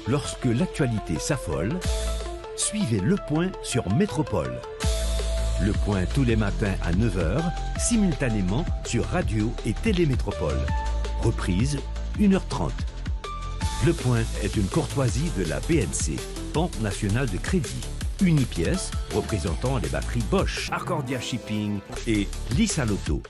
Lorsque l'actualité s'affole, suivez Le Point sur Métropole. Le Point tous les matins à 9 h, simultanément sur Radio et Télémétropole. Reprise 1h30. Le Point est une courtoisie de la BNC, Banque nationale de crédit. Unipièce, représentant les batteries Bosch, Arcordia Shipping et Lisa Lotto.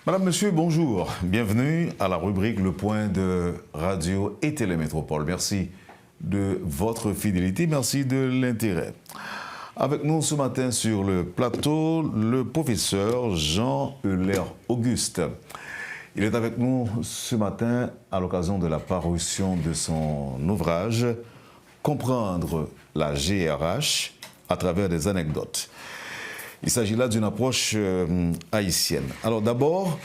Madame, Monsieur, bonjour. Bienvenue à la rubrique Le Point de Radio et Télémétropole. Merci de votre fidélité, merci de l'intérêt. Avec nous ce matin sur le plateau, le professeur Jean-Euler Auguste. Il est avec nous ce matin à l'occasion de la parution de son ouvrage « Comprendre la GRH à travers des anecdotes ». Il s'agit là d'une approche haïtienne. Alors d'abord,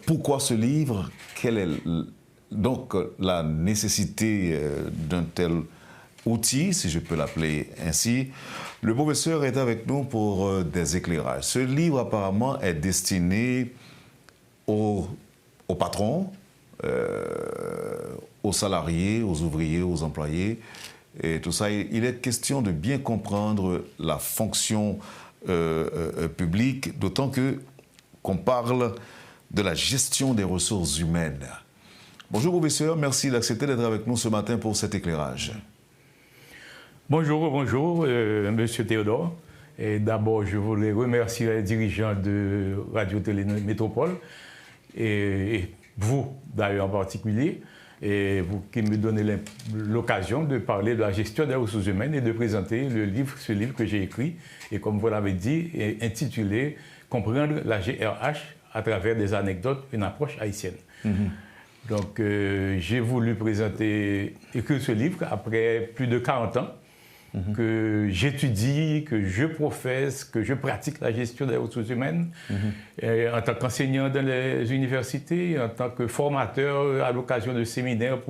pourquoi ce livre? Quelle est donc la nécessité d'un tel outil, si je peux l'appeler ainsi? Le professeur est avec nous pour des éclairages. Ce livre apparemment est destiné aux patrons, aux salariés, aux ouvriers, aux employés et tout ça. Il est question de bien comprendre la fonction publique, d'autant qu'on parle de la gestion des ressources humaines. Bonjour professeur, merci d'accepter d'être avec nous ce matin pour cet éclairage. Bonjour, monsieur Théodore. Et d'abord, je voulais remercier les dirigeants de Radio Télé Métropole et vous, d'ailleurs en particulier, et vous qui me donnez l'occasion de parler de la gestion des ressources humaines et de présenter ce livre que j'ai écrit, et comme vous l'avez dit, est intitulé « Comprendre la GRH à travers des anecdotes, une approche haïtienne ». Donc, j'ai voulu écrire ce livre après plus de 40 ans que j'étudie, que je professe, que je pratique la gestion des ressources humaines en tant qu'enseignant dans les universités, en tant que formateur à l'occasion de séminaires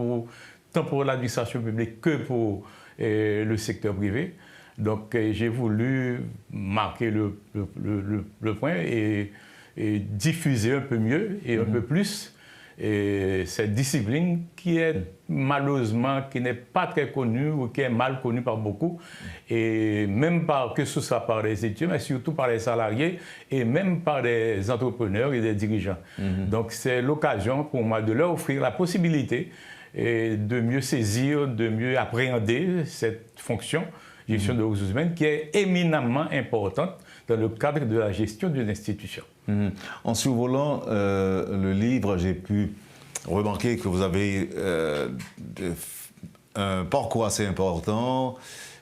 tant pour l'administration publique que pour le secteur privé. Donc j'ai voulu marquer le point et diffuser un peu mieux et un peu plus cette discipline qui est malheureusement, qui n'est pas très connue ou qui est mal connue par beaucoup, et même que ce soit par les étudiants, mais surtout par les salariés et même par les entrepreneurs et les dirigeants. Donc c'est l'occasion pour moi de leur offrir la possibilité de mieux saisir, de mieux appréhender cette fonction, gestion de ressources humaines, qui est éminemment importante dans le cadre de la gestion d'une institution. En survolant le livre, j'ai pu remarquer que vous avez un parcours assez important,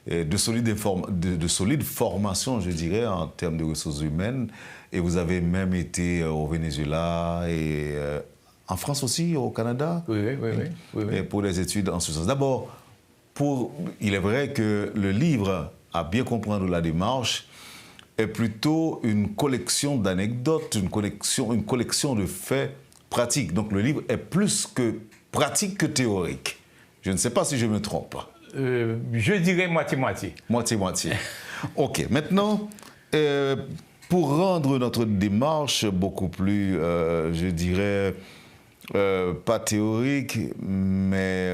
de solide formation, je dirais, en termes de ressources humaines. Et vous avez même été au Venezuela et en France aussi, au Canada. Oui. Et pour les études en ce sens. D'abord, il est vrai que le livre, à bien comprendre la démarche, est plutôt une collection d'anecdotes, une collection de faits pratiques. Donc le livre est plus que pratique que théorique. Je ne sais pas si je me trompe. Je dirais moitié-moitié. Moitié-moitié. OK. Maintenant, pour rendre notre démarche beaucoup plus, je dirais, pas théorique, mais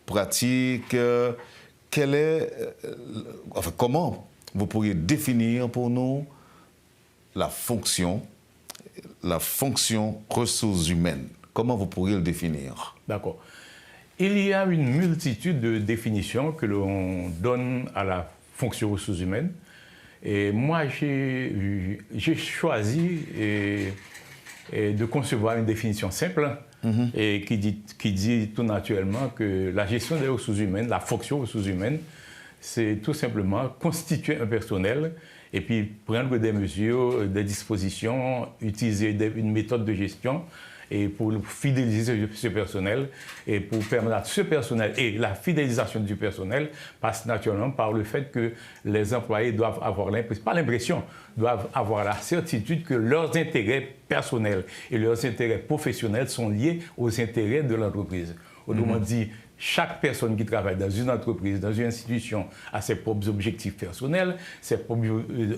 pratique, comment vous pourriez définir pour nous la fonction ressources humaines? Comment vous pourriez le définir? D'accord. Il y a une multitude de définitions que l'on donne à la fonction ressources humaines. Et moi, j'ai choisi de concevoir une définition simple et qui dit tout naturellement que la gestion des ressources humaines, la fonction ressources humaines, c'est tout simplement constituer un personnel et puis prendre des mesures, des dispositions, utiliser une méthode de gestion et pour fidéliser ce personnel et pour permettre à ce personnel, et la fidélisation du personnel passe naturellement par le fait que les employés doivent avoir doivent avoir la certitude que leurs intérêts personnels et leurs intérêts professionnels sont liés aux intérêts de l'entreprise. Autrement dit, chaque personne qui travaille dans une entreprise, dans une institution, a ses propres objectifs personnels, ses propres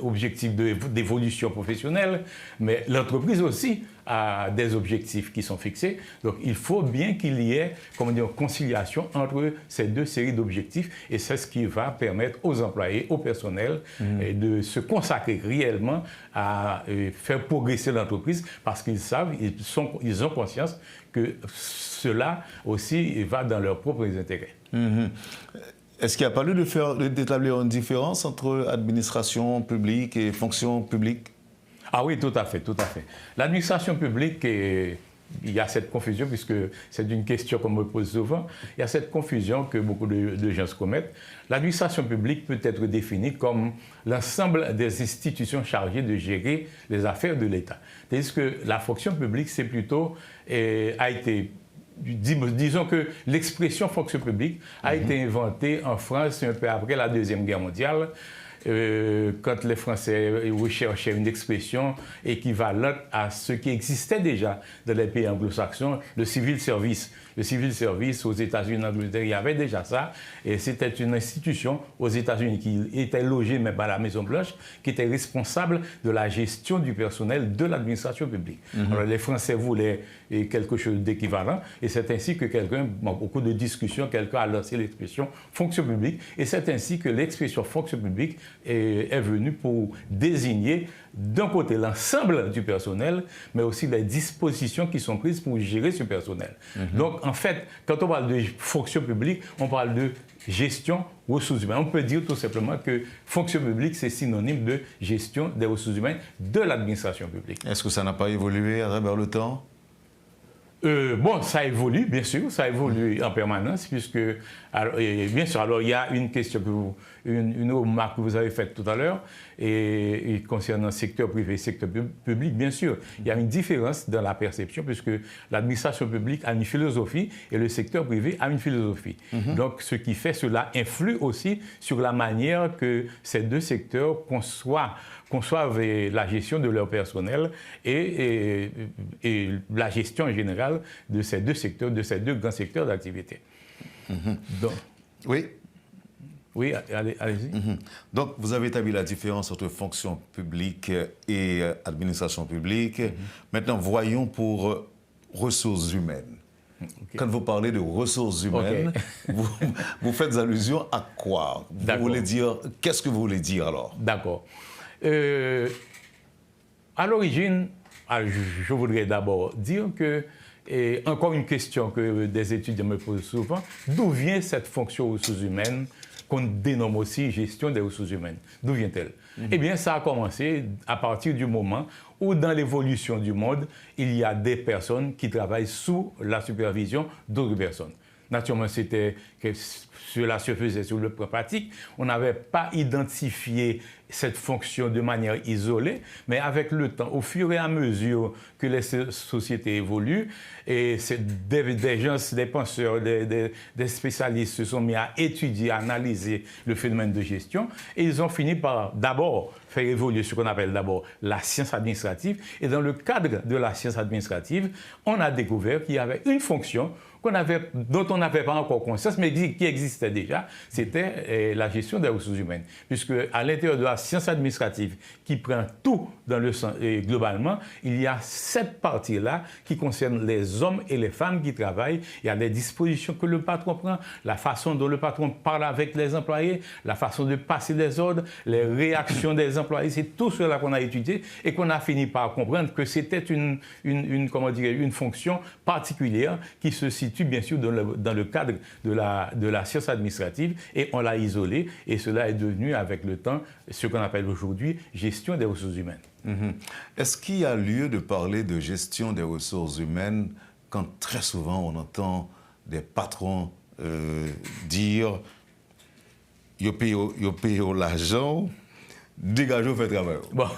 objectifs d'évolution professionnelle, mais l'entreprise aussi à des objectifs qui sont fixés. Donc, il faut bien qu'il y ait, comment dire, conciliation entre ces deux séries d'objectifs et c'est ce qui va permettre aux employés, au personnel de se consacrer réellement à faire progresser l'entreprise parce qu'ils savent, ils ont conscience que cela aussi va dans leurs propres intérêts. Est-ce qu'il n'y a pas lieu d'établir une différence entre administration publique et fonction publique? Ah oui, tout à fait, tout à fait. L'administration publique, il y a cette confusion, puisque c'est une question qu'on me pose souvent, il y a cette confusion que beaucoup de gens se commettent. L'administration publique peut être définie comme l'ensemble des institutions chargées de gérer les affaires de l'État. Tandis que la fonction publique, c'est plutôt, a été... Disons que l'expression fonction publique a été inventée en France un peu après la Deuxième Guerre mondiale, quand les Français recherchaient une expression équivalente à ce qui existait déjà dans les pays anglo-saxons, le civil service. Le civil service aux États-Unis, en Angleterre, il y avait déjà ça. Et c'était une institution aux États-Unis qui était logée même à la Maison-Blanche, qui était responsable de la gestion du personnel de l'administration publique. Alors les Français voulaient quelque chose d'équivalent. Et c'est ainsi que au cours de discussions, quelqu'un a lancé l'expression fonction publique. Et c'est ainsi que l'expression fonction publique est venue pour désigner d'un côté l'ensemble du personnel, mais aussi les dispositions qui sont prises pour gérer ce personnel. Donc, en fait, quand on parle de fonction publique, on parle de gestion ressources humaines. On peut dire tout simplement que fonction publique, c'est synonyme de gestion des ressources humaines de l'administration publique. Est-ce que ça n'a pas évolué à travers le temps? Bon, ça évolue, bien sûr, ça évolue en permanence, puisque, alors, bien sûr, alors il y a une question, une remarque que vous avez faite tout à l'heure, et concernant le secteur privé et le secteur public, bien sûr, il y a une différence dans la perception, puisque l'administration publique a une philosophie et le secteur privé a une philosophie. Donc, ce qui fait, cela influe aussi sur la manière que ces deux secteurs conçoivent la gestion de leur personnel et la gestion en général de ces deux secteurs, de ces deux grands secteurs d'activité. Donc, oui, allez-y. Donc, vous avez établi la différence entre fonction publique et administration publique. Maintenant, voyons pour ressources humaines. Quand vous parlez de ressources humaines, vous faites allusion à quoi? Vous voulez dire, qu'est-ce que vous voulez dire alors? D'accord. À l'origine, je voudrais d'abord dire que, encore une question que des étudiants me posent souvent, d'où vient cette fonction ressources humaines qu'on dénomme aussi gestion des ressources humaines? D'où vient-elle? Eh bien, ça a commencé à partir du moment où, dans l'évolution du monde, il y a des personnes qui travaillent sous la supervision d'autres personnes. Naturellement, cela se faisait sur le plan pratique. On n'avait pas identifié cette fonction de manière isolée, mais avec le temps, au fur et à mesure que les sociétés évoluent, et des gens, des penseurs, des spécialistes se sont mis à étudier, à analyser le phénomène de gestion, et ils ont fini par d'abord faire évoluer ce qu'on appelle d'abord la science administrative. Et dans le cadre de la science administrative, on a découvert qu'il y avait une fonction dont on n'avait pas encore conscience, mais qui existait déjà, c'était la gestion des ressources humaines. Puisque à l'intérieur de la science administrative, qui prend tout dans le sens, globalement, il y a cette partie-là qui concerne les hommes et les femmes qui travaillent. Il y a des dispositions que le patron prend, la façon dont le patron parle avec les employés, la façon de passer des ordres, les réactions des employés. C'est tout cela qu'on a étudié et qu'on a fini par comprendre que c'était une fonction particulière qui se situe bien sûr dans le cadre de la science administrative, et on l'a isolé, et cela est devenu avec le temps ce qu'on appelle aujourd'hui gestion des ressources humaines. Est-ce qu'il y a lieu de parler de gestion des ressources humaines quand très souvent on entend des patrons dire « yo paye l'argent », dégagez, faites travail. Bon,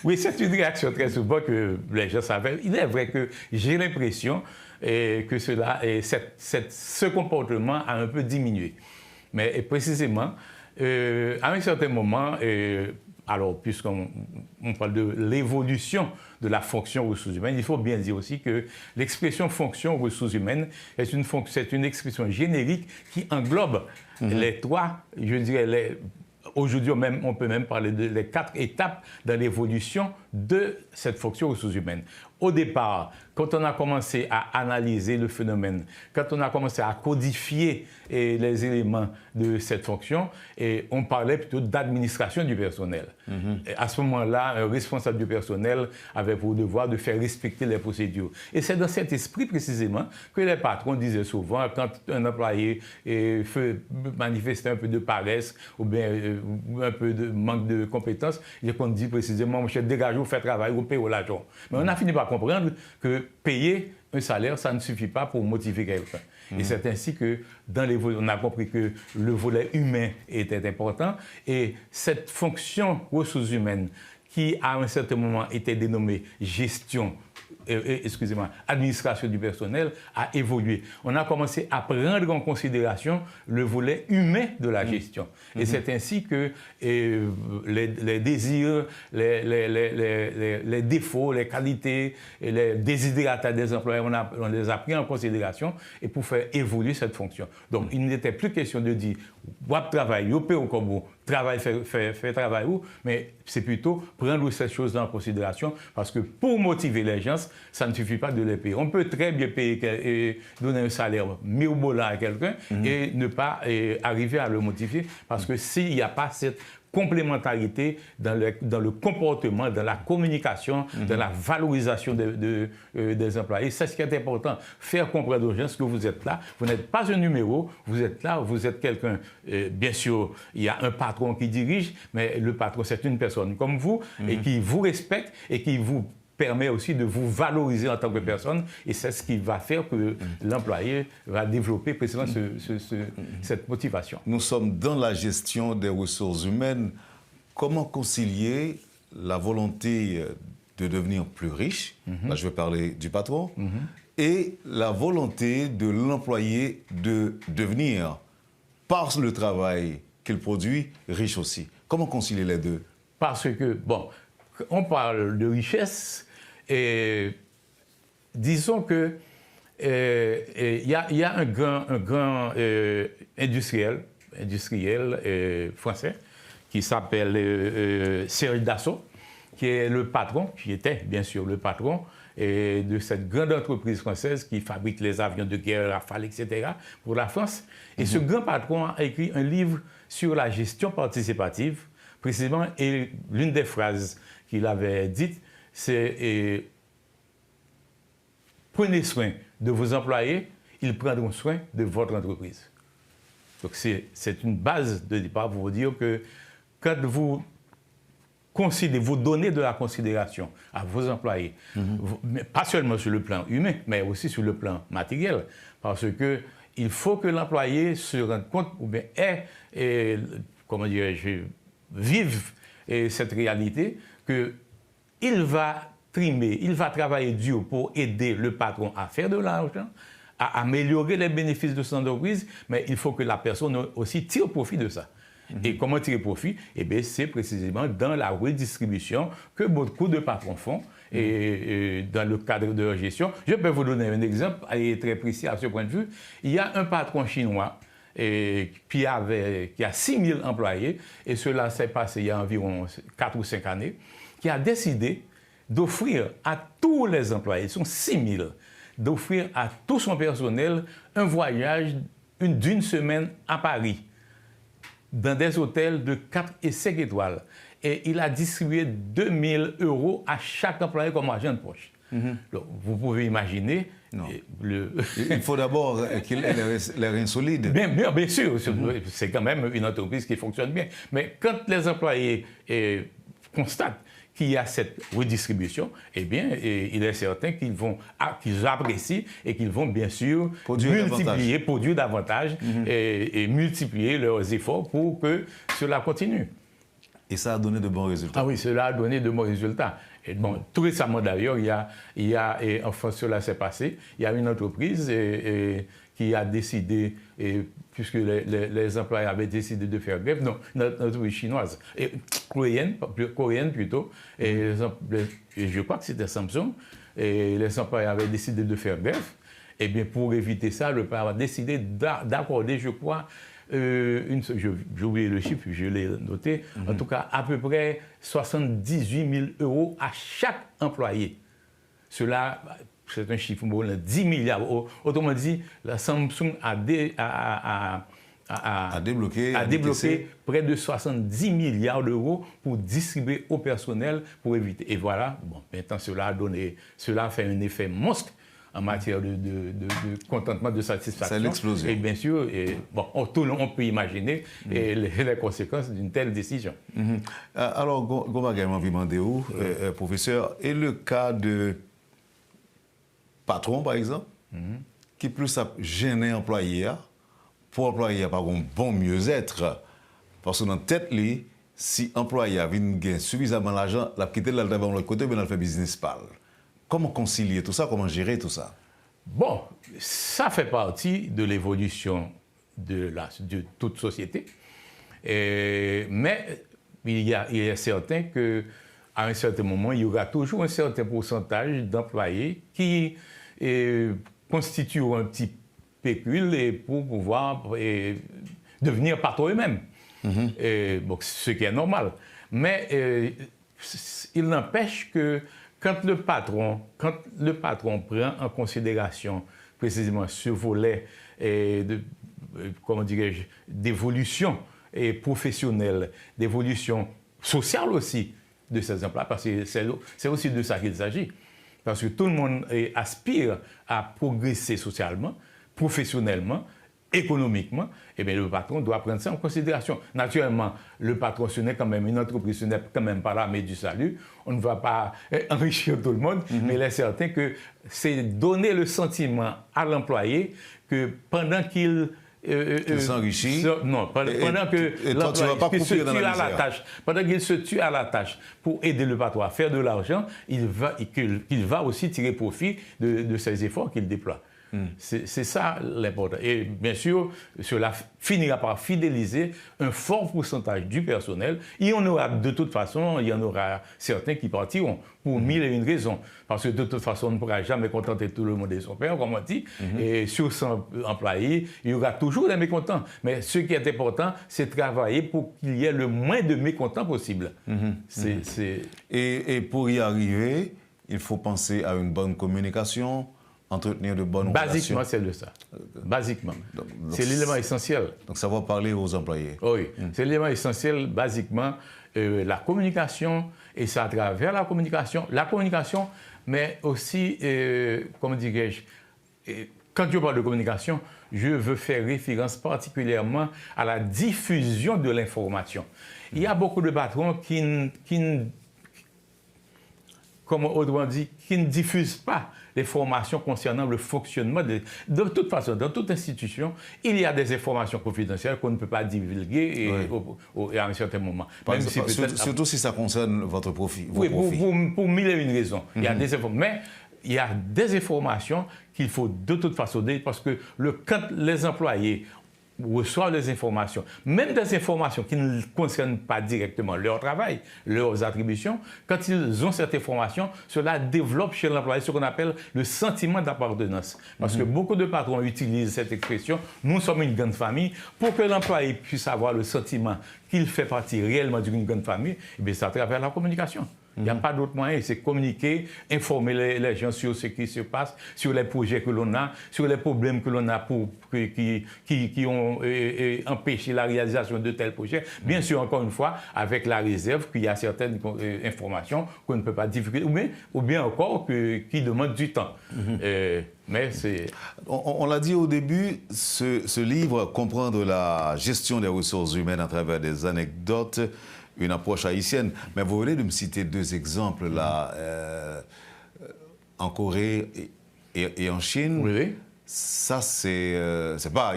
oui, c'est une réaction très souvent que les gens savaient. Il est vrai que j'ai l'impression que ce comportement a un peu diminué. Mais précisément, à un certain moment, alors puisqu'on parle de l'évolution de la fonction ressources humaines, il faut bien dire aussi que l'expression fonction ressources humaines est une expression générique qui englobe les trois, je dirais, aujourd'hui, on peut même parler des 4 étapes dans l'évolution de cette fonction ressources humaines. Au départ, quand on a commencé à analyser le phénomène, quand on a commencé à codifier les éléments de cette fonction, on parlait plutôt d'administration du personnel. Et à ce moment-là, un responsable du personnel avait pour devoir de faire respecter les procédures. Et c'est dans cet esprit précisément que les patrons disaient souvent, quand un employé manifestait un peu de paresse ou bien un peu de manque de compétences, on dit précisément, mon chef, dégagez-vous, faites travail, vous payez l'argent. Mais on a fini par comprendre que payer un salaire, ça ne suffit pas pour motiver quelqu'un. Et c'est ainsi que, on a compris que le volet humain était important. Et cette fonction ressources humaines, qui à un certain moment était dénommée gestion, administration du personnel, a évolué. On a commencé à prendre en considération le volet humain de la gestion. Et c'est ainsi que les désirs, les défauts, les qualités, et les désidérata des employés, on les a pris en considération et pour faire évoluer cette fonction. Donc, il n'était plus question de dire « Wap travail, yo paye ou comme vous, travail, fait travail ou », mais c'est plutôt prendre ces choses en considération parce que pour motiver les gens, ça ne suffit pas de les payer. On peut très bien payer et donner un salaire mirobolant à quelqu'un et ne pas arriver à le motiver parce que s'il n'y a pas cette complémentarité dans le comportement, dans la communication, dans la valorisation des employés. C'est ce qui est important. Faire comprendre aux gens que vous êtes là. Vous n'êtes pas un numéro, vous êtes là, vous êtes quelqu'un. Bien sûr, il y a un patron qui dirige, mais le patron, c'est une personne comme vous et qui vous respecte et qui vous permet aussi de vous valoriser en tant que personne et c'est ce qui va faire que l'employé va développer précisément cette motivation. Nous sommes dans la gestion des ressources humaines. Comment concilier la volonté de devenir plus riche, là je vais parler du patron, et la volonté de l'employé de devenir, par le travail qu'il produit, riche aussi? Comment concilier les deux? Parce que, bon, on parle de richesse et disons que il y a un grand industriel français qui s'appelle Serge Dassault, qui est le patron, qui était bien sûr le patron de cette grande entreprise française qui fabrique les avions de guerre, Rafale, etc. pour la France. Et ce grand patron a écrit un livre sur la gestion participative, précisément, et l'une des phrases qu'il avait dites, c'est prenez soin de vos employés, ils prendront soin de votre entreprise. Donc c'est une base de départ pour vous dire que quand vous donnez de la considération à vos employés, pas seulement sur le plan humain, mais aussi sur le plan matériel, parce qu'il faut que l'employé se rende compte ou bien vive cette réalité qu'il va trimer, il va travailler dur pour aider le patron à faire de l'argent, à améliorer les bénéfices de son entreprise, mais il faut que la personne aussi tire profit de ça. Et comment tirer profit? Eh bien, c'est précisément dans la redistribution que beaucoup de patrons font et dans le cadre de leur gestion. Je peux vous donner un exemple très précis à ce point de vue. Il y a un patron chinois qui a 6 000 employés, et cela s'est passé il y a environ 4 ou 5 années, qui a décidé d'offrir à tous les employés, ils sont 6 000, d'offrir à tout son personnel un voyage d'une semaine à Paris, dans des hôtels de 4 et 5 étoiles. Et il a distribué 2 000 € à chaque employé comme argent de poche. Donc, vous pouvez imaginer... Il faut d'abord qu'il ait les reins solides. Bien sûr, c'est quand même une entreprise qui fonctionne bien. Mais quand les employés constatent qu'il y a cette redistribution, eh bien, il est certain qu'ils apprécient et qu'ils vont bien sûr produire davantage et multiplier leurs efforts pour que cela continue. Et ça a donné de bons résultats. Ah oui, cela a donné de bons résultats. Et bon, tout récemment d'ailleurs, enfin cela s'est passé, il y a une entreprise qui a décidé, puisque les employés avaient décidé de faire grève, non, une entreprise chinoise, coréenne plutôt, et je crois que c'était Samsung, et les employés avaient décidé de faire grève. Et bien pour éviter ça, le père a décidé d'accorder, je crois, j'ai oublié le chiffre, je l'ai noté, en tout cas à peu près 78 000 euros à chaque employé. Cela, c'est un chiffre, 10 milliards. Autrement dit, la Samsung a débloqué près de 70 milliards d'euros pour distribuer au personnel pour éviter. Et voilà, bon, maintenant cela a fait un effet monstre en matière de contentement, de satisfaction. C'est l'explosion. Et bien sûr, on peut imaginer les conséquences d'une telle décision. Alors, Goma également demandé où, professeur, et le cas de patron, par exemple, qui plus a gêné employé, pour employé par un bon mieux-être, parce que dans la tête, si employé a gagné suffisamment d'argent, il a quitté de l'autre côté, mais il a fait business pal. Comment concilier tout ça? Comment gérer tout ça? Bon, ça fait partie de l'évolution de toute société. Mais il est certain qu'à un certain moment, il y aura toujours un certain pourcentage d'employés qui constituent un petit pécule pour pouvoir devenir patrons eux-mêmes. Bon, ce qui est normal. Mais il n'empêche que quand le patron prend en considération précisément ce volet d'évolution professionnelle, d'évolution sociale aussi de ces emplois, parce que c'est aussi de ça qu'il s'agit. Parce que tout le monde aspire à progresser socialement, professionnellement, économiquement, et bien le patron doit prendre ça en considération. Naturellement, le patron, ce n'est quand même une entreprise, ce n'est quand même pas l'armée du salut. On ne va pas enrichir tout le monde, mais il est certain que c'est donner le sentiment à l'employé que pendant qu'il s'enrichit. Non, pendant que l'employé se tue à la tâche, pendant qu'il se tue à la tâche pour aider le patron à faire de l'argent, il va aussi tirer profit de ces efforts qu'il déploie. C'est ça l'important. Et bien sûr, cela finira par fidéliser un fort pourcentage du personnel. Il y en aura de toute façon, il y en aura certains qui partiront pour mille et une raisons. Parce que de toute façon, on ne pourra jamais contenter tout le monde et son père, comme on dit. Et sur 100 employés, il y aura toujours des mécontents. Mais ce qui est important, c'est de travailler pour qu'il y ait le moins de mécontents possible. Et pour y arriver, il faut penser à une bonne communication, entretenir de bonnes relations. Basiquement, c'est de ça. Basiquement. C'est l'élément essentiel. Donc, savoir parler aux employés. Oui, c'est l'élément essentiel, basiquement, la communication, et c'est à travers la communication, mais aussi, comment dirais-je, quand je parle de communication, je veux faire référence particulièrement à la diffusion de l'information. Il y a beaucoup de patrons comme autrement dit, qui ne diffusent pas les formations concernant le fonctionnement de toute façon, dans toute institution, il y a des informations confidentielles qu'on ne peut pas divulguer à un certain moment. Surtout si ça concerne votre profit. Oui, pour mille et une raisons. Il y a des informations. Mais il y a des informations qu'il faut de toute façon donner parce que quand les employés reçoivent des informations, même des informations qui ne concernent pas directement leur travail, leurs attributions, quand ils ont cette information, cela développe chez l'employé ce qu'on appelle le sentiment d'appartenance. Parce que beaucoup de patrons utilisent cette expression, nous sommes une grande famille, pour que l'employé puisse avoir le sentiment qu'il fait partie réellement d'une grande famille, c'est à travers la communication. Il n'y a pas d'autre moyen, c'est communiquer, informer les gens sur ce qui se passe, sur les projets que l'on a, sur les problèmes que l'on a qui ont empêché la réalisation de tels projets. Bien sûr, encore une fois, avec la réserve qu'il y a certaines informations qu'on ne peut pas divulguer, ou bien encore qui demandent du temps. Mais c'est... On l'a dit au début, ce livre comprend de la gestion des ressources humaines à travers des anecdotes, une approche haïtienne. Mais vous venez de me citer deux exemples là, en Corée et en Chine. Oui. Ça, c'est pas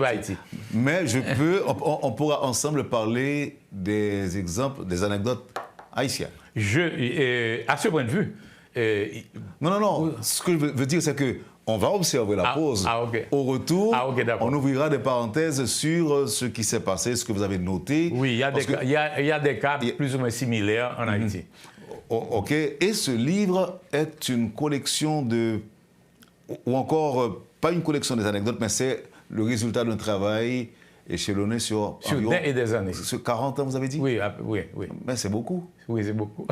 Haïti. Mais on pourra ensemble parler des exemples, des anecdotes haïtiennes. À ce point de vue... Non. Ce que je veux dire, c'est que on va observer la pause. Au retour, on ouvrira des parenthèses sur ce qui s'est passé, ce que vous avez noté. Oui, il y a des cas plus ou moins similaires en Haïti. OK. Et ce livre est une collection ou encore, pas une collection des anecdotes, mais c'est le résultat d'un travail échelonné sur environ, des années. Sur 40 ans, vous avez dit? Oui, oui. Mais c'est beaucoup. Oui, c'est beaucoup.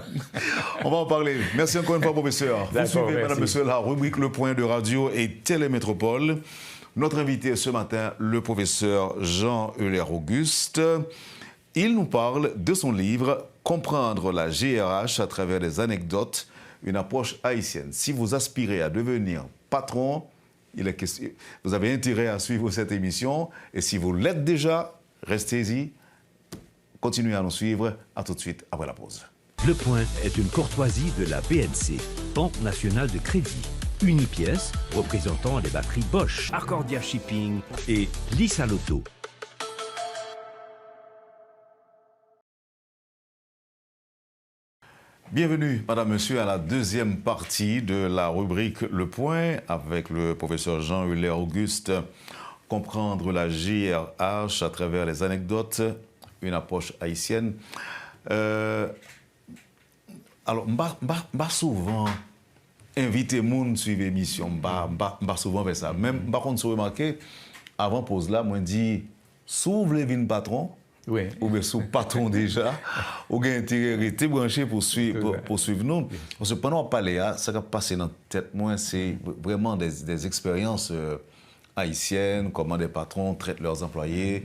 On va en parler. Merci encore une fois, professeur. Vous suivez, madame, monsieur, la rubrique Le Point de Radio et Télémétropole. Notre invité ce matin, le professeur Jean Euler-Auguste. Il nous parle de son livre « Comprendre la GRH à travers des anecdotes, une approche haïtienne ». Si vous aspirez à devenir patron, vous avez intérêt à suivre cette émission. Et si vous l'êtes déjà, restez-y. Continuez à nous suivre. À tout de suite après la pause. Le Point est une courtoisie de la BNC, Banque nationale de crédit. Unipièce, représentant les batteries Bosch, Arcordia Shipping et Lisa Lotto. Bienvenue, madame, monsieur, à la deuxième partie de la rubrique Le Point avec le professeur Jean Euler-Auguste. Comprendre la GRH à travers les anecdotes, une approche haïtienne. Alors, je souvent invité moun suivre l'émission, je souvent fait ça. Même, par contre, si vous remarquez, avant pause là, moi, je dis, s'ouvre les vignes patron. Oui. Ou bien sous patron déjà, ou bien intérêt branché pour suivre nous. Parce que pendant qu'on parle, ça qui a passé dans la tête, moi, c'est vraiment des expériences haïtiennes, comment des patrons traitent leurs employés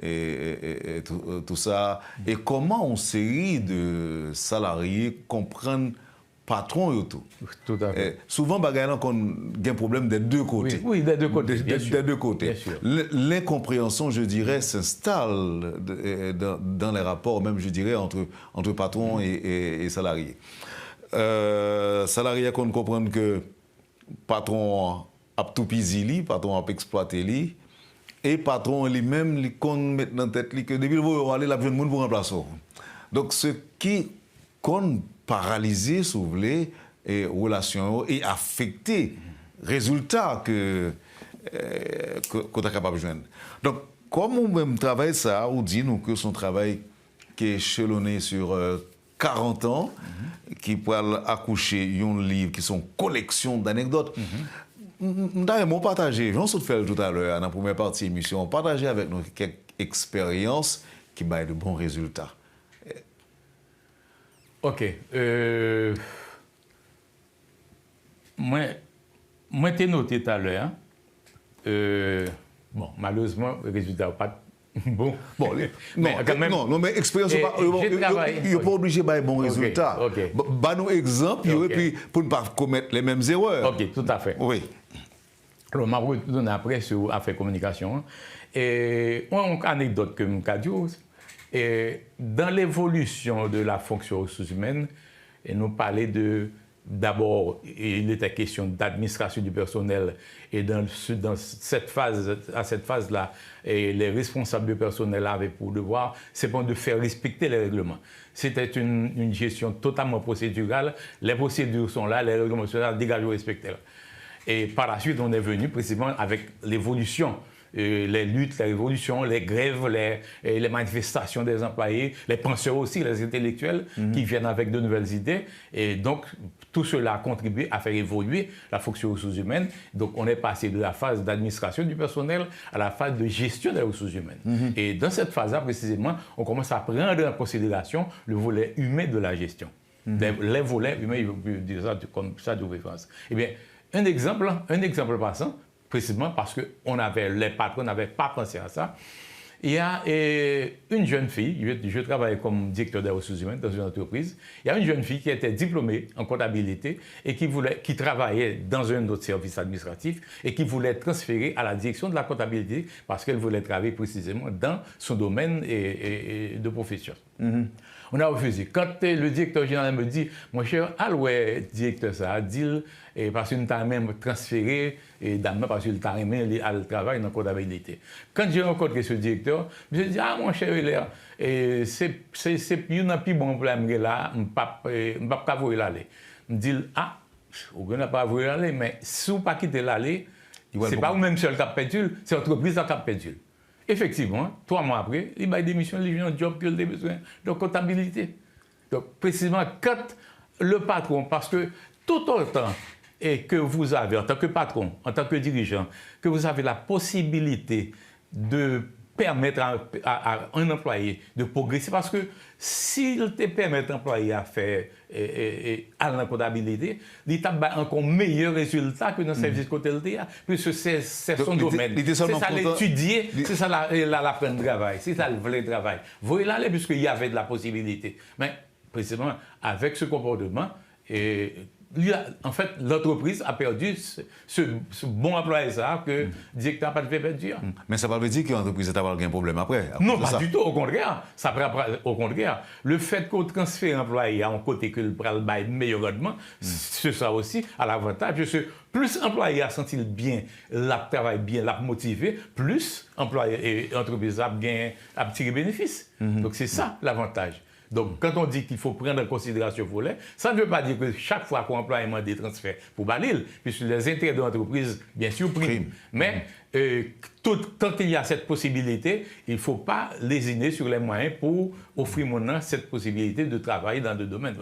et tout ça. Et comment une série de salariés comprennent patron et tout. Tout à fait. Souvent, il y a un problème des deux côtés. Oui, des deux côtés. Des deux côtés. L'incompréhension, je dirais, s'installe dans les rapports, même, je dirais, entre patron et salarié. Salarié qu'on comprend que patron a tout pisé, patron a exploité lui, et patron lui-même, qu'on met dans la tête que depuis le jour où aller, la jeune monde pour remplacer. Donc, ce qui qu'on paralyser, si vous voulez, et relations et affecter résultats que qu'on est capable de joindre. Donc, comme on même travaille ça, on dit nous que son travail qui est échelonné sur 40 ans, qui peut accoucher un livre qui sont collection d'anecdotes. D'ailleurs, partagé, j'en suis fait tout à l'heure dans la première partie de l'émission, partager avec nous quelques expériences qui baillent de bons résultats. Ok. Moi, t'ai noté tout à l'heure. Bon, malheureusement, le résultat n'est pas bon. Mais expérience, il n'est pas obligé de faire bon résultat. Bah, nous exemple, et puis pour ne pas commettre les mêmes erreurs. Ok, tout à fait. Oui. Alors, je vais vous donner après sur l'affaire communication. Et une anecdote que je vais dire. Et dans l'évolution de la fonction ressources humaines, nous parlait d'abord, il était question d'administration du personnel, et à cette phase-là, les responsables du personnel avaient pour devoir, c'est de faire respecter les règlements. C'était une gestion totalement procédurale, les procédures sont là, les règlements sont là, dégagés, respectés. Et par la suite, on est venu précisément avec l'évolution. Les luttes, les révolutions, les grèves, les manifestations des employés, les penseurs aussi, les intellectuels qui viennent avec de nouvelles idées. Et donc, tout cela a contribué à faire évoluer la fonction ressources humaines. Donc, on est passé de la phase d'administration du personnel à la phase de gestion des ressources humaines. Et dans cette phase-là, précisément, on commence à prendre en considération le volet humain de la gestion. Les volets humains, je veux dire ça comme ça de référence. Eh bien, un exemple passant, précisément parce que les patrons n'avaient pas pensé à ça. Il y a une jeune fille, je travaille comme directeur des ressources humaines dans une entreprise, il y a une jeune fille qui était diplômée en comptabilité et qui travaillait dans un autre service administratif et qui voulait être transférée à la direction de la comptabilité parce qu'elle voulait travailler précisément dans son domaine de profession. On a refusé. Quand le directeur général me dit, mon cher, ouais, directeur, ça a dit, parce qu'il t'a même transféré, et parce qu'il t'a même à le travail dans la comptabilité. Quand j'ai rencontré ce directeur, je me suis dit, ah, mon cher, c'est un plus bon problème là, je ne peux pas vous aller. Je me dis, ah, vous n'avez pas voulu aller, mais si vous ne pas quitter l'aller, ce n'est pas vous-même seul qui a perdu, c'est l'entreprise qui a perdu. Effectivement, 3 mois après, il a démission, il a un job qu'il a besoin de comptabilité. Donc, précisément, quand le patron, parce que tout autant et que vous avez, en tant que patron, en tant que dirigeant, que vous avez la possibilité de permettre à un employé de progresser, parce que s'il te permet d'employer à faire à la comptabilité, il a encore meilleur résultat que dans le service côté puisque c'est son domaine. C'est ça l'étudier, c'est ça l'apprendre travail, c'est ça le vrai travail. Vous voyez là, puisqu'il y avait de la possibilité. Mais précisément, avec ce comportement, en fait, l'entreprise a perdu ce bon employé ça que le directeur n'a pas fait perdre. Mais ça ne veut pas dire que l'entreprise a un problème après. Non, pas du tout, au contraire. Au contraire. Le fait qu'on transfère l'employé à un côté que le bail meilleur rendement, c'est ça aussi à l'avantage. Parce que plus l'employé a senti bien, l'a travail bien, l'a motivé, plus l'employé et l'entreprise a tiré bénéfice. Donc c'est ça l'avantage. Donc, quand on dit qu'il faut prendre en considération le volet, ça ne veut pas dire que chaque fois qu'on emploie des transferts pour Balil, puisque les intérêts de l'entreprise, bien sûr, priment. Mais tant qu'il y a cette possibilité, il ne faut pas lésiner sur les moyens pour offrir maintenant cette possibilité de travailler dans le domaine.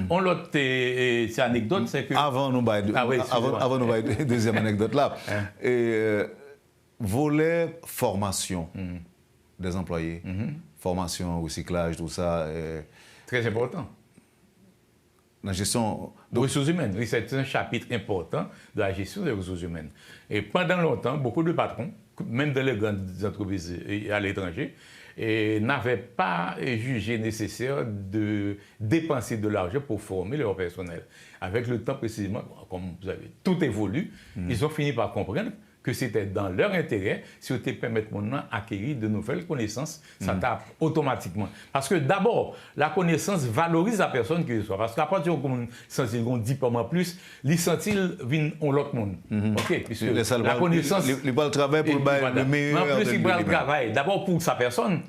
On l'autre, c'est anecdote, c'est que... Avant nous parler deuxième anecdote là, volet formation des employés. Formation, recyclage, tout ça. Très important. La gestion... des ressources humaines, oui, c'est un chapitre important de la gestion des ressources humaines. Et pendant longtemps, beaucoup de patrons, même dans les grandes entreprises à l'étranger, n'avaient pas jugé nécessaire de dépenser de l'argent pour former leur personnel. Avec le temps précisément, comme vous savez, tout évolue, ils ont fini par comprendre que c'était dans leur intérêt, si on te permet maintenant d'acquérir de nouvelles connaissances, ça tape automatiquement. Parce que d'abord, la connaissance valorise la personne qui soit. Parce qu'à partir du moment où on dit pas moins plus, les sentis viennent en l'autre monde. Ok, puisque la connaissance... Il va le travail pour le meilleur. En plus, il va le travail. D'abord pour sa personne,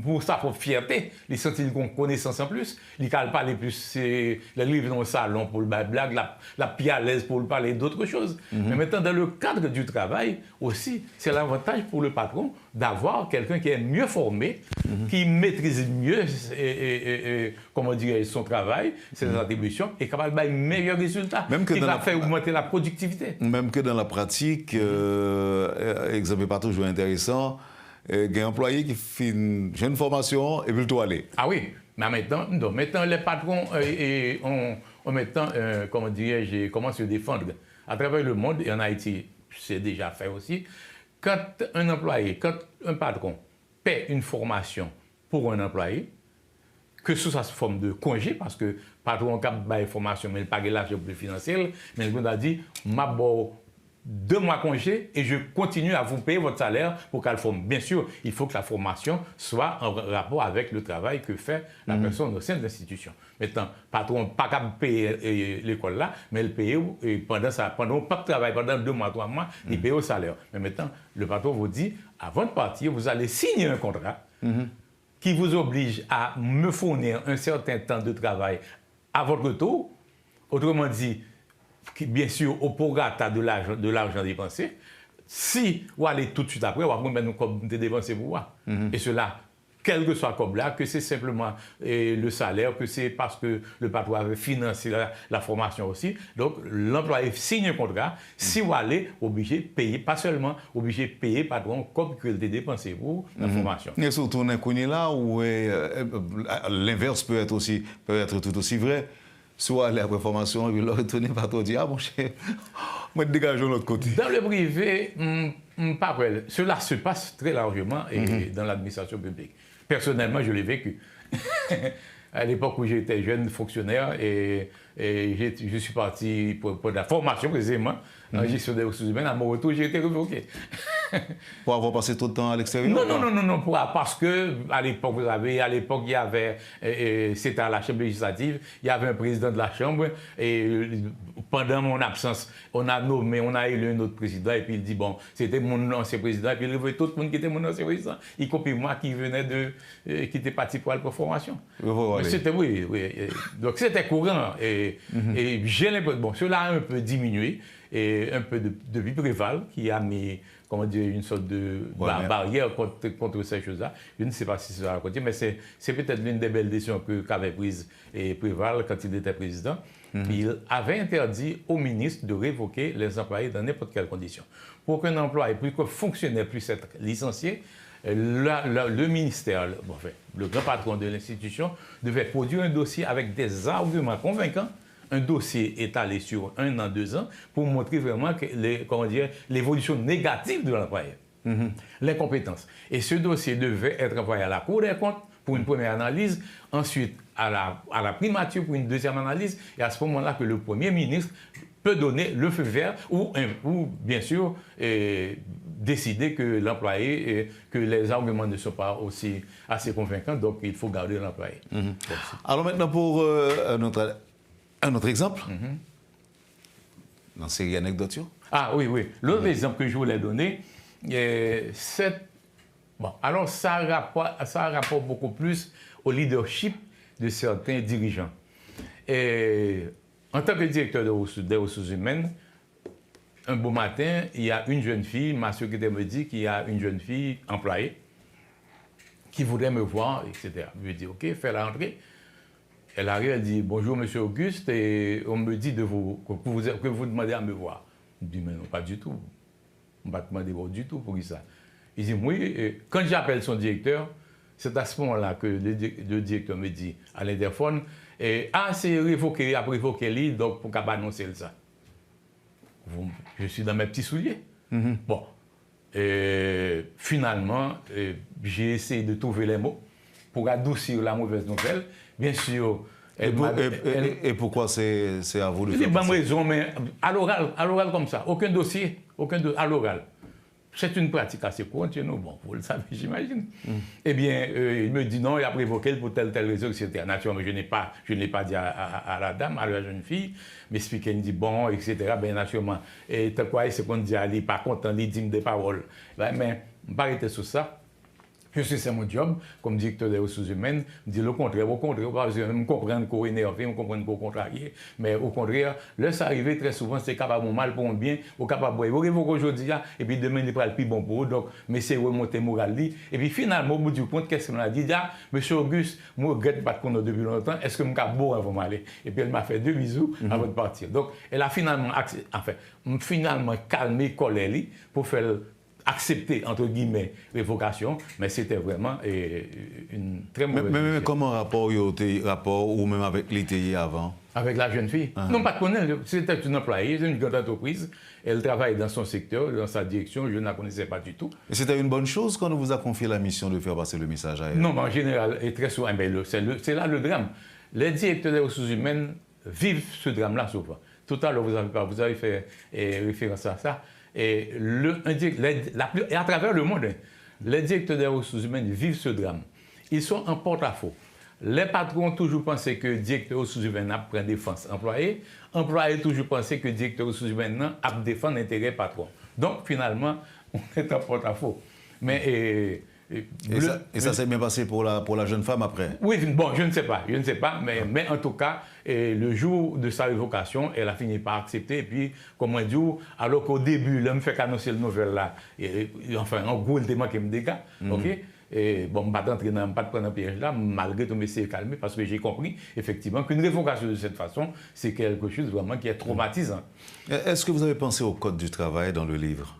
pour sa propre fierté, les sentis ont connaissance en plus. Il ne parle pas les plus, les livres dans le salon pour le blague, la plus à l'aise pour parler d'autres choses. Mais maintenant, dans le cadre du travail, aussi, c'est l'avantage pour le patron d'avoir quelqu'un qui est mieux formé, qui maîtrise mieux comment dire, son travail, ses attributions, et capable de meilleurs résultats, qui va faire augmenter la productivité. Même que dans la pratique, exemple pas toujours intéressant, il y a un employé qui fait une jeune formation et veut tout aller. Ah oui, mais maintenant les patrons, comment dirais-je, comment se défendre à travers le monde et en Haïti. C'est déjà fait aussi. Quand un patron paie une formation pour un employé, que ce soit sous forme de congé, parce que le patron a une formation, mais il pague l'argent pour le financier, mais il a dit, m'a 2 mois congé et je continue à vous payer votre salaire pour qu'elle forme. Bien sûr, il faut que la formation soit en rapport avec le travail que fait la personne au sein de l'institution. Maintenant, le patron n'a pas qu'à payer l'école là, mais il paye pendant pas de travail, pendant 2 mois, 3 mois, il paye au salaire. Mais maintenant, le patron vous dit, avant de partir, vous allez signer un contrat qui vous oblige à me fournir un certain temps de travail à votre tour. Autrement dit, bien sûr, au prorata de l'argent dépensé. Si vous allez tout de suite après, vous allez comme dépenser pour moi. Et cela, quel que soit comme là, que c'est simplement le salaire, que c'est parce que le patron avait financé la formation aussi. Donc, l'employé signe un contrat. Si vous allez, obligé de payer, pas seulement obligé de payer, patron, comme que vous dépensé pour la formation. Et surtout, on est là où l'inverse peut être tout aussi vrai. Soit aller après formation, et puis le retourner par toi dire, ah mon cher, moi dégageons de l'autre côté. Dans le privé, pas vrai. Cela se passe très largement dans l'administration publique. Personnellement, je l'ai vécu. À l'époque où j'étais jeune fonctionnaire et je suis parti pour la formation précisément en gestion des ressources humaines. À mon retour, j'ai été révoqué. Pour avoir passé tout le temps à l'extérieur? Non, parce que à l'époque, il y avait, c'était à la Chambre législative, il y avait un président de la Chambre et pendant mon absence, on a élu un autre président et puis il dit bon, c'était mon ancien président et puis il réveille tout le monde qui était mon ancien président, y compris moi qui venais qui était parti pour la formation. C'était donc c'était courant et j'ai l'impression, bon, cela a un peu diminué et un peu de vie prévale qui a mis, comment dire, une sorte de barrière contre ces choses-là. Je ne sais pas si ça va continuer, mais c'est peut-être l'une des belles décisions qu'avait prise Préval quand il était président. il avait interdit au ministre de révoquer les employés dans n'importe quelle condition. Pour qu'un employé, plus que fonctionnaire, puisse être licencié, le ministère, le grand patron de l'institution, devait produire un dossier avec des arguments convaincants, un dossier étalé sur 1 an, 2 ans, pour montrer vraiment l'évolution négative de l'employé, l'incompétence. Et ce dossier devait être envoyé à la Cour des comptes pour une première analyse, ensuite à la primature pour une deuxième analyse, et à ce moment-là que le Premier ministre peut donner le feu vert ou bien sûr, décider que l'employé, que les arguments ne sont pas aussi assez convaincants, donc il faut garder l'employé. Alors maintenant, pour un autre exemple, dans série anecdote. Ah oui. L'autre exemple que je voulais donner, c'est... Bon, alors ça a rapport beaucoup plus au leadership de certains dirigeants. Et en tant que directeur des ressources humaines, un beau matin, il y a une jeune fille, ma secrétaire me dit qu'il y a une jeune fille employée qui voudrait me voir, etc. Je lui dis, OK, fais-la entrer. Elle arrive, elle dit, bonjour monsieur Auguste, et on me dit que vous demandez à me voir. Je dis, mais non, pas du tout. On ne va pas demander du tout pour ça. Il dit, oui, et quand j'appelle son directeur, c'est à ce moment-là que le directeur me dit à l'interphone, c'est révoqué, après révoqué lui, donc pour qu'on annoncer ça. Je suis dans mes petits souliers. Bon, finalement, j'ai essayé de trouver les mots pour adoucir la mauvaise nouvelle. Bien sûr. Et pourquoi c'est à vous de faire pas raison, mais à l'oral comme ça, aucun dossier, à l'oral. C'est une pratique assez courante chez nous, bon, vous le savez, j'imagine. Eh bien, il me dit non, il a prévoqué pour telle raison, etc. Naturellement, je ne l'ai pas dit à la dame, à la jeune fille, m'expliquer, il me dit bon, etc. Bien naturellement. Et t'as quoi, c'est qu'on dit, il n'est pas content, il dit des paroles. Ben, mais, je ne vais pas arrêter sur ça. Puisque c'est mon job, comme directeur des ressources humaines, je dis le contraire, parce que je me comprends qu'on est énervé, je me comprends qu'on est contrarié, mais au contraire, là, ça arrive très souvent, c'est capable de mal pour un bien, ou capable de révoquer aujourd'hui, et puis demain, il n'est pas le plus bon pour eux, donc, mais c'est remonter le moral. Et puis finalement, au bout du compte, qu'est-ce qu'on a dit? Monsieur Auguste, moi, je regrette pas qu'on a depuis longtemps, est-ce que je suis beau avant d'aller? Et puis elle m'a fait 2 bisous avant de partir. Donc, elle a finalement calmé, collé, pour faire accepter, entre guillemets, révocation, mais c'était vraiment une très mauvaise... Mais comment rapport ou même avec l'ITI avant? Avec la jeune fille? Non, pas de connaître. C'était une employée, une grande entreprise. Elle travaille dans son secteur, dans sa direction. Je ne la connaissais pas du tout. Et c'était une bonne chose quand on vous a confié la mission de faire passer le message à elle? Non, mais en général, et très souvent, c'est là le drame. Les directeurs des ressources humaines vivent ce drame-là souvent. Tout à l'heure, vous avez fait référence à ça. Et à travers le monde, les directeurs des ressources humaines vivent ce drame. Ils sont en porte-à-faux. Les patrons ont toujours pensé que le directeur des ressources humaines a pris défense employé. Employé toujours pensé que le directeur des ressources humaines a défendu l'intérêt patron. Donc finalement, on est en porte-à-faux. Mais ça s'est bien passé pour la jeune femme après? Oui, bon, je ne sais pas, mais en tout cas, le jour de sa révocation, elle a fini par accepter. Et puis, comme on dit, alors qu'au début, l'homme fait qu'annoncer le nouvelle là, en gros, il manqué me dégâts, ok? Et bon, je ne vais pas prendre un piège là, malgré tout, m'essayer de calmer, parce que j'ai compris, effectivement, qu'une révocation de cette façon, c'est quelque chose vraiment qui est traumatisant. Est-ce que vous avez pensé au Code du travail dans le livre?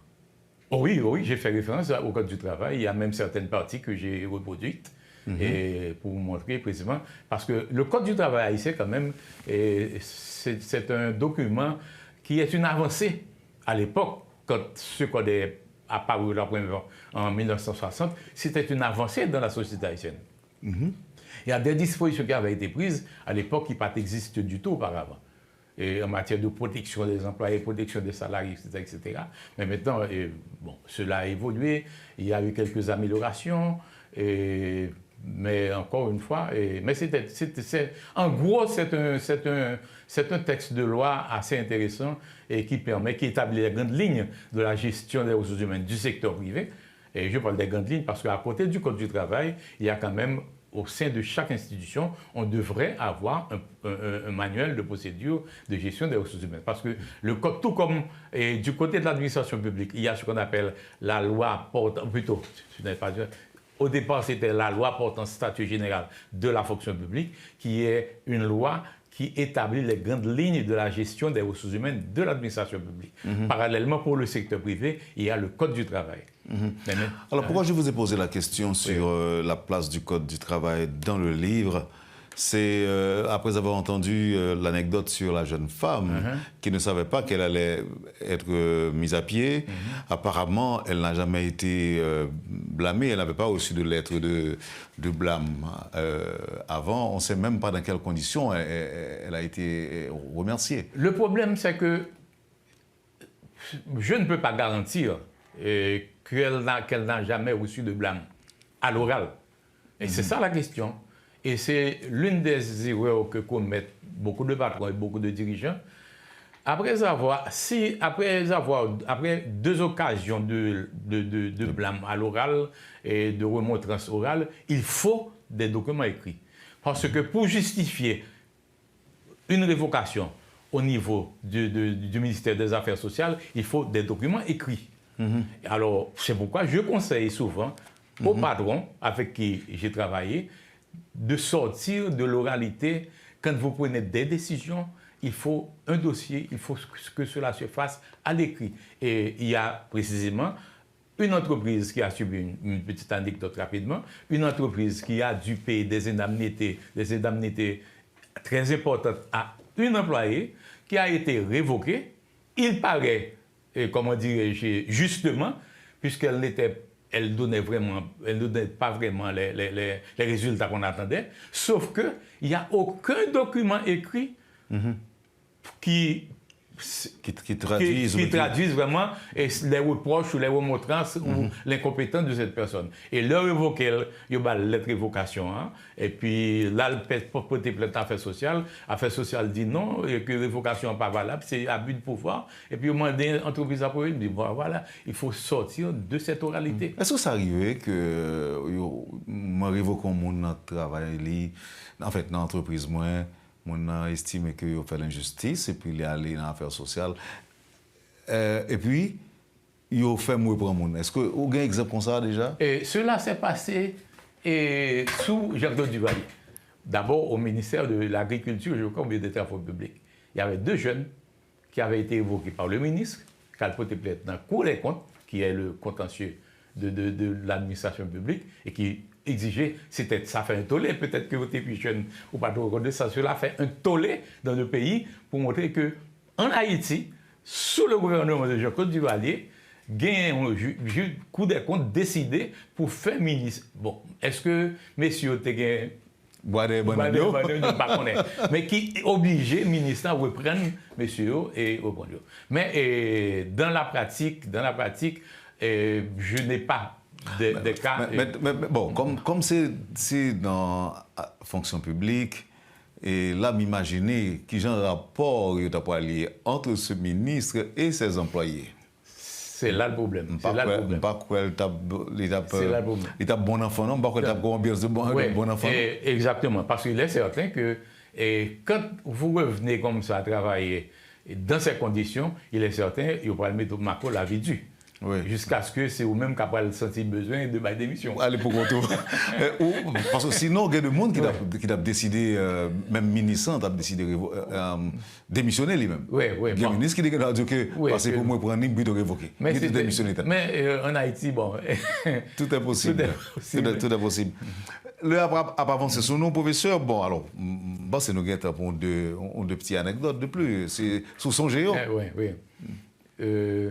Oh oui, j'ai fait référence au Code du travail. Il y a même certaines parties que j'ai reproduites et pour vous montrer précisément. Parce que le Code du travail haïtien, quand même, c'est un document qui est une avancée à l'époque, quand ce code est apparu la première fois en 1960, c'était une avancée dans la société haïtienne. Il y a des dispositions qui avaient été prises à l'époque qui n'existaient pas du tout auparavant. Et en matière de protection des employés, protection des salariés, etc. Mais maintenant, cela a évolué, il y a eu quelques améliorations, mais encore une fois, en gros, c'est un texte de loi assez intéressant et qui établit les grandes lignes de la gestion des ressources humaines du secteur privé. Et je parle des grandes lignes parce qu'à côté du Code du travail, il y a quand même au sein de chaque institution, on devrait avoir un manuel de procédure de gestion des ressources humaines. Parce que le code, tout comme du côté de l'administration publique, il y a ce qu'on appelle la loi portant, plutôt, au départ c'était la loi portant statut général de la fonction publique, qui est une loi qui établit les grandes lignes de la gestion des ressources humaines de l'administration publique. Parallèlement, pour le secteur privé, il y a le Code du travail. Alors, pourquoi je vous ai posé la question sur la place du Code du travail dans le livre? C'est après avoir entendu l'anecdote sur la jeune femme qui ne savait pas qu'elle allait être mise à pied. Apparemment, elle n'a jamais été blâmée, elle n'avait pas reçu de lettre de blâme avant. On ne sait même pas dans quelles conditions elle a été remerciée. Le problème, c'est que je ne peux pas garantir qu'elle n'a jamais reçu de blâme à l'oral. Et c'est ça la question. Et c'est l'une des erreurs que commettent beaucoup de patrons et beaucoup de dirigeants. Après 2 occasions de blâme à l'oral et de remontrance orale, il faut des documents écrits. Parce que pour justifier une révocation au niveau du ministère des Affaires sociales, il faut des documents écrits. Alors, c'est pourquoi je conseille souvent aux patrons avec qui j'ai travaillé de sortir de l'oralité. Quand vous prenez des décisions, il faut un dossier, il faut que cela se fasse à l'écrit. Et il y a précisément une entreprise qui a subi une petite anecdote rapidement, une entreprise qui a dû payer des indemnités très importantes à une employée qui a été révoquée. Il paraît, comment dirais-je, justement, puisqu'elle n'était elle ne donnait pas vraiment les résultats qu'on attendait, sauf qu'il n'y a aucun document écrit qui traduisent vraiment les reproches ou les remontrances ou l'incompétence de cette personne. Et leur évoquer, il y a une lettre d'évocation. Et puis là, le porter plainte à Affaires sociales. Affaires sociales dit non, et que l'évocation n'est pas valable, c'est abus de pouvoir. Et puis au moment donné, l'entreprise a dit voilà, il faut sortir de cette oralité. Est-ce que ça arrive que moi révoque mon travail, en fait, dans l'entreprise, moi, on a estimé qu'il a fait l'injustice et puis il est allé dans l'affaire sociale. Et puis, il a fait moi pour mon. Est-ce que vous avez un exemple comme ça déjà? Et cela s'est passé sous Jacques-Claude Duvalier. D'abord au ministère de l'Agriculture, je crois, au ministère des Travaux publics. Il y avait 2 jeunes qui avaient été évoqués par le ministre, qui a porté plainte dans la Cour des comptes, qui est le contentieux de l'administration publique, et qui exiger, ça fait un tollé, peut-être que vous êtes plus jeune ou pas trop reconnaître ça, cela fait un tollé dans le pays pour montrer que en Haïti, sous le gouvernement de Jacques-Claude Duvalier, il y a un Cour des comptes décidé pour faire ministre. Bon, est-ce que messieurs te mais qui obligé le ministre à reprendre messieurs et reprendre. Mais dans la pratique, je n'ai pas des cas. Mais bon, comme c'est dans la fonction publique, et là, m'imaginer qu'il y a un rapport entre ce ministre et ses employés. C'est là le problème. C'est là le problème. Pas quoi l'étape bon enfant, non? Pas quoi l'étape bon enfant. Exactement. Parce qu'il est certain que quand vous revenez comme ça à travailler dans ces conditions, il est certain qu'il va mettre Macron la vie due. Oui. Jusqu'à ce que c'est vous-même qui avez senti besoin de ma démission. Allez, pour retour. Parce que sinon, il y a des gens qui ont décidé, même ministre, a décidé de démissionner lui-même. Oui. Il y a un ministre qui a dit que passer pour moi pour un ligne, de révoquer. Mais en Haïti, bon. Tout est possible. Tout est possible. Après avancer sur nos professeurs, bon, alors, c'est nous pour deux petites anecdotes de plus. C'est sous son géant. Oui.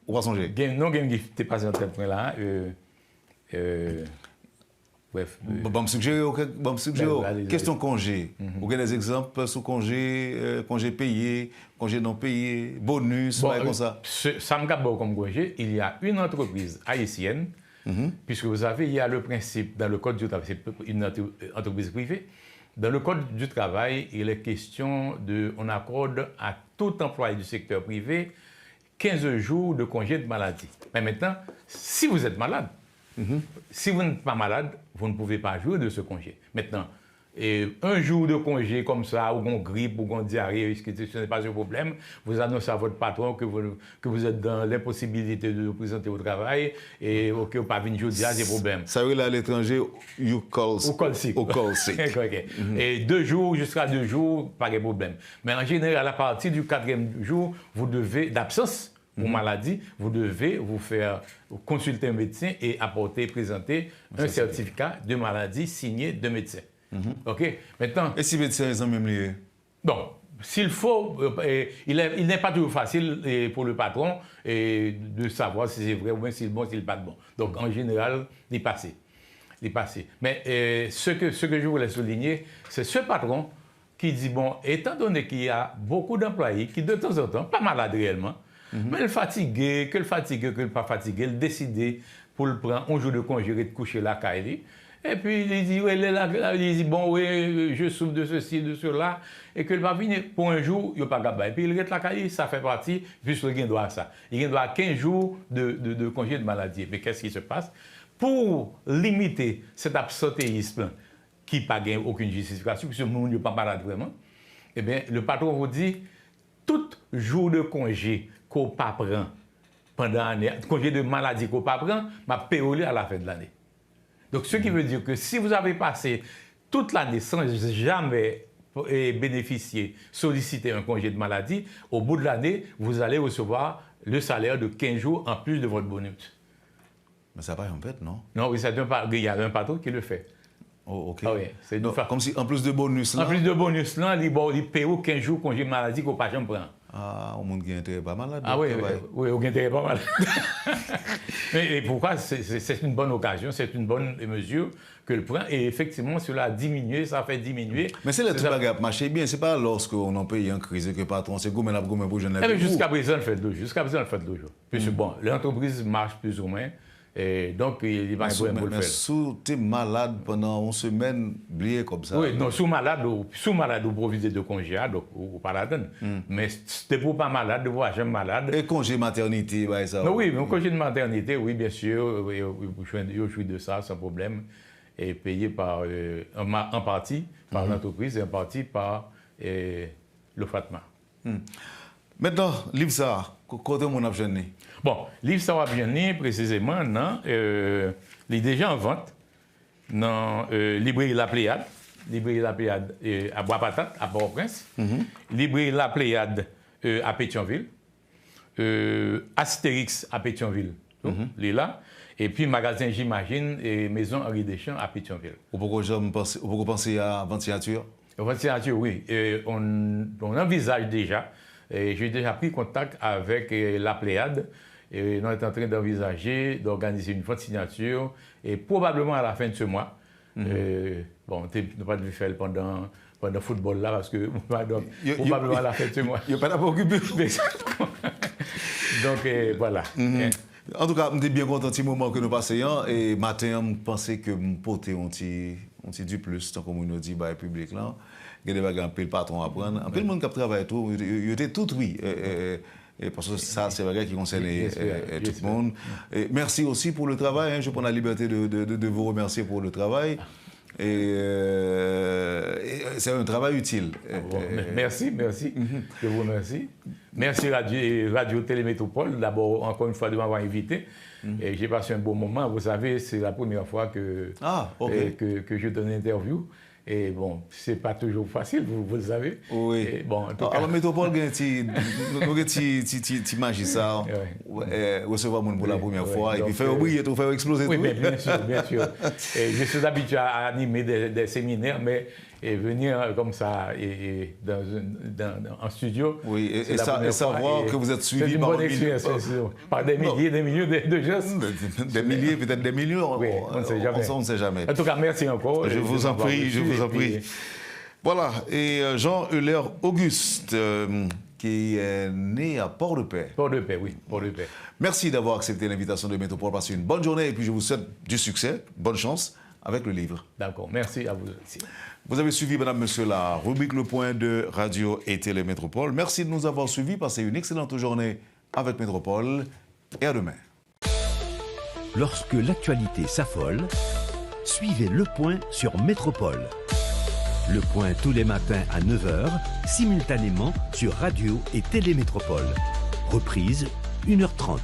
Ou pas songer? Non, tu n'es pas dans tel point là. Bref. Bon, me suggérer. Question congé. Vous avez des exemples sur congé payé, congé non payé, bonus, comme ça? Ça me garde comme congé. Il y a une entreprise haïtienne, puisque vous savez, il y a le principe dans le Code du travail, c'est une entreprise privée. Dans le Code du travail, il est question on accorde à tout employé du secteur privé 15 jours de congé de maladie. Mais maintenant, si vous êtes malade, si vous n'êtes pas malade, vous ne pouvez pas jouir de ce congé. Maintenant, Et un jour de congé comme ça, ou qu'on grippe, ou qu'on diarrhée, ce n'est pas un problème, vous annoncez à votre patron que vous êtes dans l'impossibilité de vous présenter au travail et que vous ne pouvez pas venir jeudi, c'est problème. Ça veut dire à l'étranger, you call sick. Okay. Et 2 jours, jusqu'à 2 jours, pas de problème. Mais en général, à partir du 4e jour, vous devez, d'absence ou maladie, vous devez vous faire consulter un médecin et présenter un certificat de maladie signé de médecin. OK? Maintenant. Et si le médecin est en même lieu? Bon, s'il faut, il n'est pas toujours facile pour le patron de savoir si c'est vrai ou bien si c'est bon, si c'est pas bon. Donc, en général, il est passé. Mais ce que je voulais souligner, c'est ce patron qui dit, bon, étant donné qu'il y a beaucoup d'employés qui, de temps en temps, pas malades réellement, mais le fatigué, que le pas fatigué, il décide pour le prendre un jour de congé et de coucher la caille. Et puis, il dit, ouais, il dit, bon, oui, je souffre de ceci, de cela, et que le va venir pour un jour, il n'y a pas de gabaye. Et puis, il reste la caille, ça fait partie, puisque il doit ça. Il doit 15 jours de congé de maladie. Mais qu'est-ce qui se passe? Pour limiter cet absentéisme qui n'a pas aucune justification, puisque nous ne sommes pas malades vraiment, eh bien, le patron vous dit, tout jour de congé qu'on ne prend pas pendant l'année, congé de maladie qu'on ne prend pas, m'a payé à la fin de l'année. Donc, ce qui veut dire que si vous avez passé toute l'année sans jamais bénéficier, solliciter un congé de maladie, au bout de l'année, vous allez recevoir le salaire de 15 jours en plus de votre bonus. Mais ça va en fait, non? Non, oui, il y a un patron qui le fait. Oh, OK. Ah, oui, comme si, en plus de bonus, là... En plus de bonus, là, il paye 15 jours de congé de maladie qu'on ne peut pas prendre. Ah, au monde qui est intérêt pas malade. Ah oui, au monde qui est pas malade. Mais pourquoi? C'est une bonne occasion, c'est une bonne mesure que le prend. Et effectivement, cela a diminué, ça fait diminuer. Mais c'est le truc qui marche bien, c'est pas lorsqu'on en paye en crise que le patron, c'est gourmet pour jeune. Jusqu'à présent, on fait 2 jours. Jusqu'à présent, on fait 2 jours. Puisque bon, l'entreprise marche plus ou moins. Et donc, il va pour le faire. Mais si tu es malade pendant une semaine, oublié comme ça. Oui, non, sous malade, vous provisez de congé, donc vous pas la donne. Mais c'était pour pas malade, vous jamais malade. Et congé maternité, ça. Non, oui, mais congé de maternité, oui, bien sûr, vous jouissez de ça sans problème. Et payé par, en partie par l'entreprise et en partie par le FATMA. Maintenant, livre ça, côté mon abjeune. Bon, livre ça va bien précisément, non, il est déjà en vente dans librairie La Pléiade, à Bois-Patate, à Port-au-Prince, librairie La Pléiade à Pétionville, Astérix à Pétionville, il est là, et puis magasin J'imagine et maison Henri Deschamps à Pétionville. Vous pensez à Ventilature? Ventilature, oui, on envisage déjà. J'ai déjà pris contact avec La Pléiade et nous sommes en train d'envisager d'organiser une forte signature et probablement à la fin de ce mois. Bon, on n'a pas dû faire pendant le football là parce que probablement à la fin de ce mois. Il n'y a pas d'occupé. Donc voilà. En tout cas, je suis bien content de ce moment que nous passons et matin, je pensais que mon pote on dit plus tant qu'on nous dit bah public là. Il y a des bagages, un peu le patron à prendre. Un peu le monde qui travaille tout, il était tout oui. Parce que ça, c'est vrai qui concerne tout le monde. Et merci aussi pour le travail. Je prends la liberté de vous remercier pour le travail. Et c'est un travail utile. Merci. Je vous remercie. Merci Radio Télémétropole, d'abord, encore une fois, de m'avoir invité. Et j'ai passé un bon moment. Vous savez, c'est la première fois que je donne une interview. Et bon, c'est pas toujours facile, vous le savez. Oui. Et bon, en tout cas... Alors, Métropole, nous avons une magie ça, recevoir mon pour la première fois, et puis faire briller, faire exploser tout. Oui, bien sûr. Et je suis habitué à animer des séminaires, mais venir comme ça en studio. Oui, et savoir que vous êtes suivi par des milliers de gens. Des milliers, peut-être des millions. Oui, on ne sait jamais. En tout cas, merci encore. Je vous en prie. Voilà, et Jean Euler Auguste, qui est né à Port-de-Paix. Port-de-Paix, oui, Port-de-Paix. Merci d'avoir accepté l'invitation de Métropole. Passez une bonne journée et puis je vous souhaite du succès, bonne chance avec le livre. D'accord, merci à vous aussi. Vous avez suivi, mesdames, messieurs, la rubrique Le Point de Radio et Télé Métropole. Merci de nous avoir suivis. Passez une excellente journée avec Métropole et à demain. Lorsque l'actualité s'affole, suivez Le Point sur Métropole. Le point tous les matins à 9h, simultanément sur Radio et Télémétropole. Reprise, 1h30.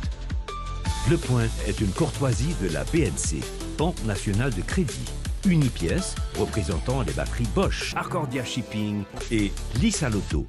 Le point est une courtoisie de la BNC, Banque nationale de crédit. Unipièce, représentant les batteries Bosch, Arcordia Shipping et Lisa Lotto.